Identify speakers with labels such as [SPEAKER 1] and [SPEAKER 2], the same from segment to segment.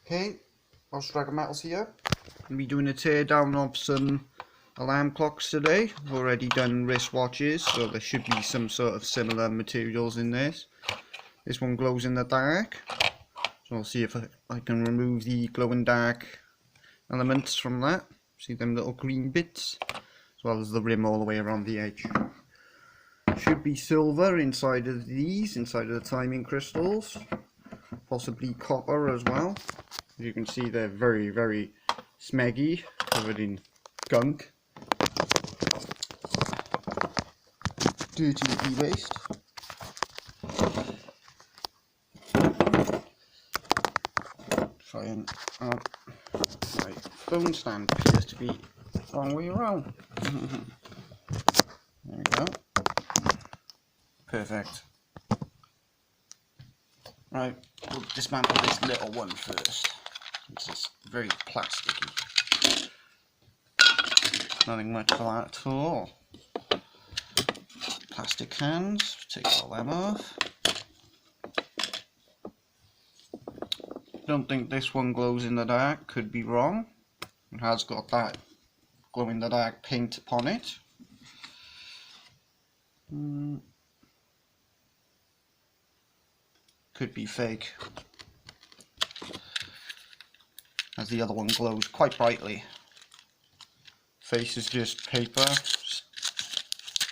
[SPEAKER 1] Okay, Welsh Dragon Metals here. I'll be doing a teardown of some alarm clocks today. I've already done wristwatches, so there should be some sort of similar materials in this. This one glows in the dark, so I'll see if I can remove the glow in dark elements from that. See them little green bits, as well as the rim all the way around the edge. Should be silver inside of these, inside of the timing crystals. Possibly copper as well. As you can see, they're very, very smeggy, covered in gunk. Dirty e-waste. Try and my phone stand appears to be the wrong way around. There we go. Perfect. Right, we'll dismantle this little one first. It's just very plasticky. Nothing much for that at all. Plastic cans, take all them off. Don't think this one glows in the dark, could be wrong. It has got that glow in the dark paint upon it. Could be fake, as the other one glows quite brightly. Face is just paper,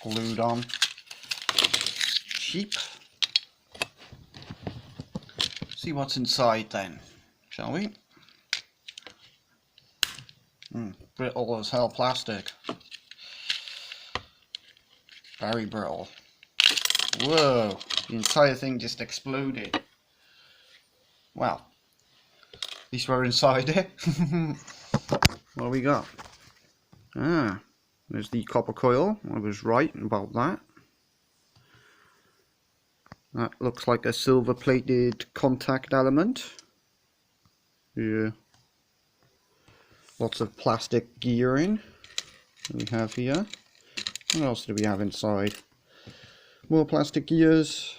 [SPEAKER 1] glued on. Cheap. See what's inside then, shall we? Brittle as hell plastic. Very brittle. Whoa, the entire thing just exploded. Well, at least we're inside it. What do we got? Ah, there's the copper coil. I was right about that. That looks like a silver plated contact element. Yeah. Lots of plastic gearing we have here. What else do we have inside? More plastic gears.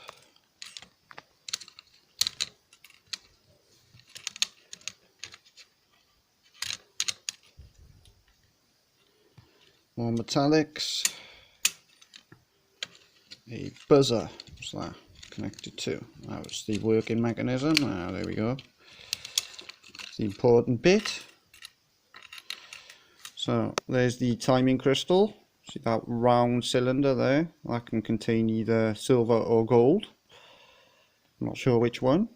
[SPEAKER 1] More metallics. A buzzer. What's that connected to? That was the working mechanism. Ah, there we go. It's the important bit. So there's the timing crystal. See that round cylinder there? That can contain either silver or gold. I'm not sure which one.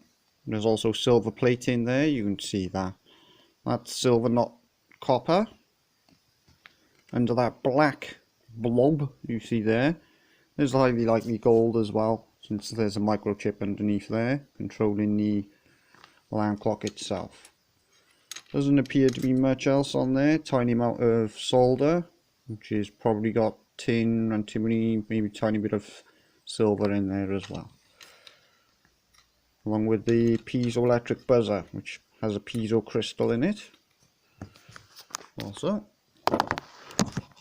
[SPEAKER 1] There's also silver plate in there. You can see that. That's silver, not copper. Under that black blob you see there, there's highly likely gold as well, since there's a microchip underneath there controlling the alarm clock itself. Doesn't appear to be much else on there. Tiny amount of solder, which is probably got tin, antimony, maybe a tiny bit of silver in there as well. Along with the piezoelectric buzzer, which has a piezo crystal in it. Also, a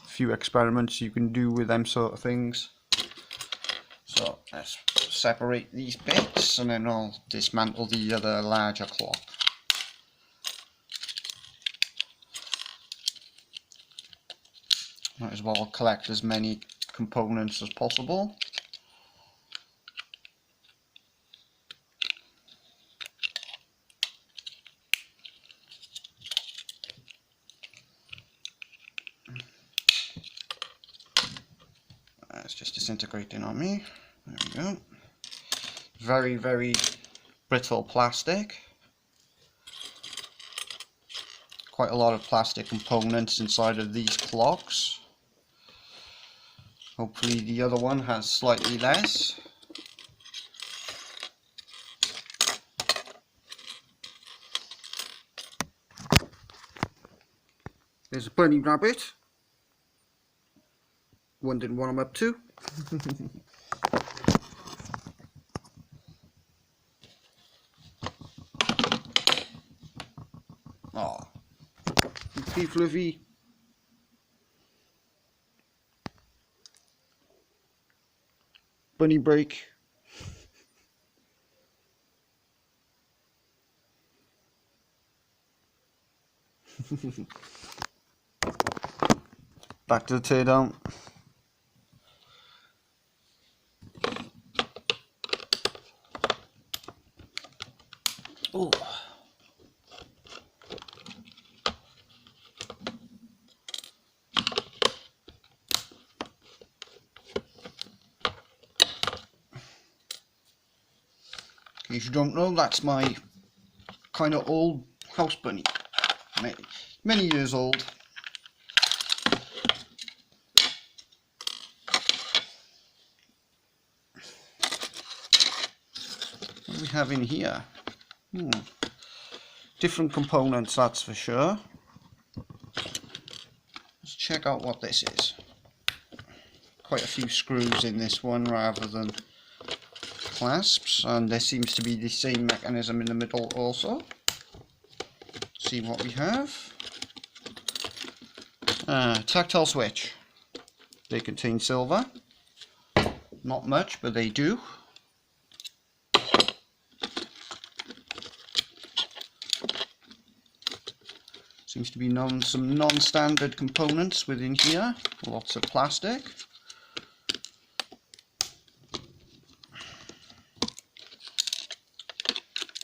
[SPEAKER 1] few experiments you can do with them sort of things. So let's separate these bits and then I'll dismantle the other larger clock. Might as well collect as many components as possible. It's just disintegrating on me. There we go. Very, very brittle plastic. Quite a lot of plastic components inside of these clocks. Hopefully the other one has slightly less. There's a bunny rabbit. Wondering what I'm up to. Oh, pretty fluffy. Bunny break. Back to the teardown. Oh. In case you don't know, that's my kind of old house bunny. Many years old. What do we have in here? Different components, that's for sure. Let's check out what this is. Quite a few screws in this one rather than clasps, and there seems to be the same mechanism in the middle also. See what we have. Tactile switch. They contain silver. Not much, but they do. Seems to be some non-standard components within here. Lots of plastic.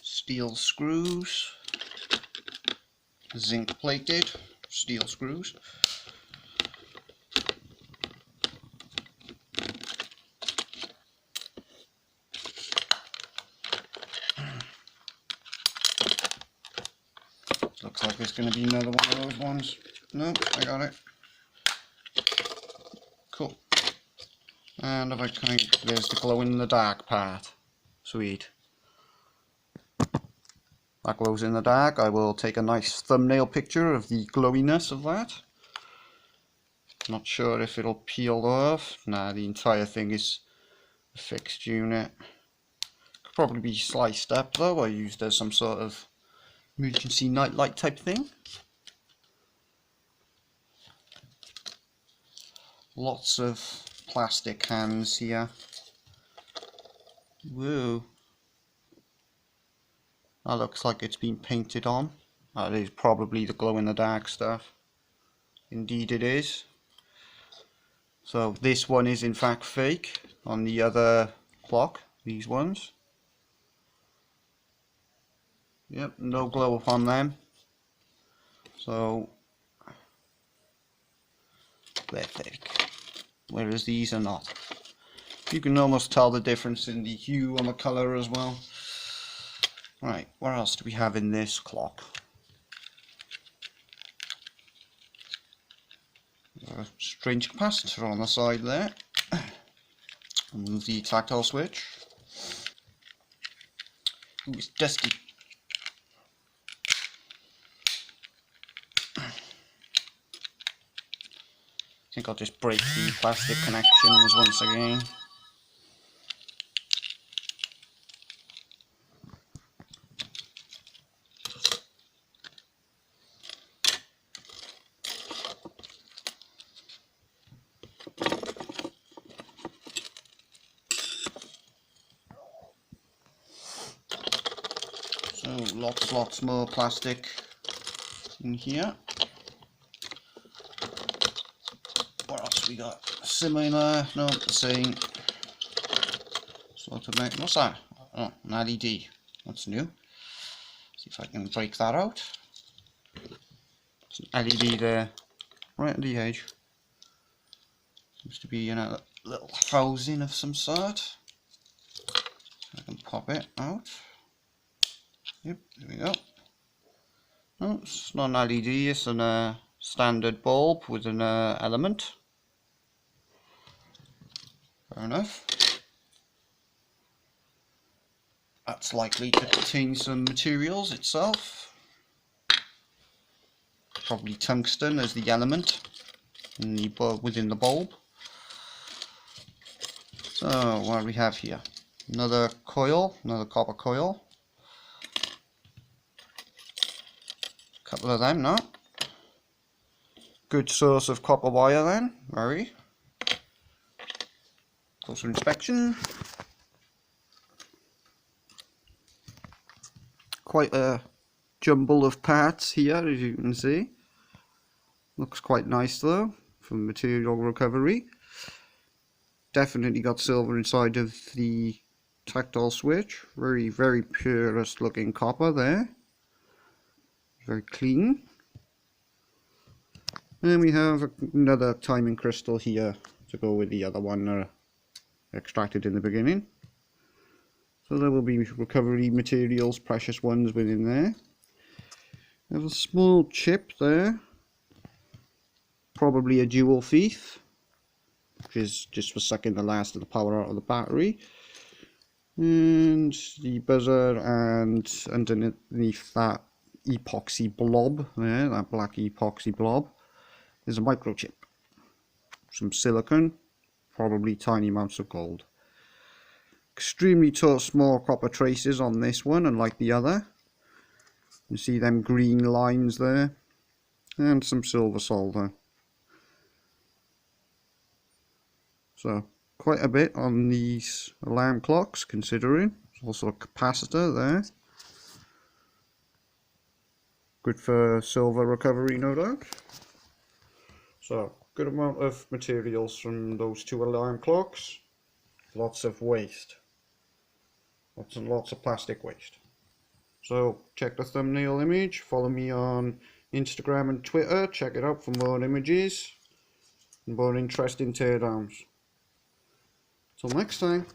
[SPEAKER 1] Steel screws. Zinc plated steel screws. Looks like there's going to be another one of those ones. No, I got it. Cool. And if I there's the glow in the dark part. Sweet. That glows in the dark. I will take a nice thumbnail picture of the glowiness of that. Not sure if it'll peel off. Nah, the entire thing is a fixed unit. Could probably be sliced up though, or used as some sort of emergency nightlight type thing. Lots of plastic hands here. Whoa. That looks like it's been painted on. That is probably the glow in the dark stuff. Indeed it is. So this one is in fact fake on the other clock, these ones. Yep, no glow upon them. So they're fake. Whereas these are not. You can almost tell the difference in the hue and the colour as well. Right, what else do we have in this clock? A strange capacitor on the side there. Move the tactile switch. Ooh, it's dusty. I think I'll just break the plastic connections once again. So lots more plastic in here. What else we got? Similar, no, the same sort of make. What's that? Oh, an LED. That's new. See if I can break that out. It's an LED there, right at the edge. Seems to be in a little housing of some sort. So I can pop it out. Yep, there we go. Oh, it's not an LED, it's a standard bulb with an element. Fair enough. That's likely to contain some materials itself. Probably tungsten as the element in the within the bulb. So what do we have here? Another coil, another copper coil. Couple of them now. Good source of copper wire then, very. Closer inspection. Quite a jumble of parts here, as you can see. Looks quite nice though, for material recovery. Definitely got silver inside of the tactile switch. Very, very purest looking copper there. Very clean. And we have another timing crystal here to go with the other one extracted in the beginning. So there will be recovery materials, precious ones within there. There's a small chip there. Probably a dual thief, which is just for sucking the last of the power out of the battery. And the buzzer, and underneath that epoxy blob there, that black epoxy blob, is a microchip. Some silicon, probably tiny amounts of gold. Extremely small copper traces on this one, unlike the other. You see them green lines there, and some silver solder. So quite a bit on these alarm clocks, considering. There's also a capacitor there. Good for silver recovery, no doubt. So good amount of materials from those two alarm clocks. Lots of waste. Lots and lots of plastic waste. So check the thumbnail image, follow me on Instagram and Twitter, check it out for more images and more interesting teardowns. Till next time.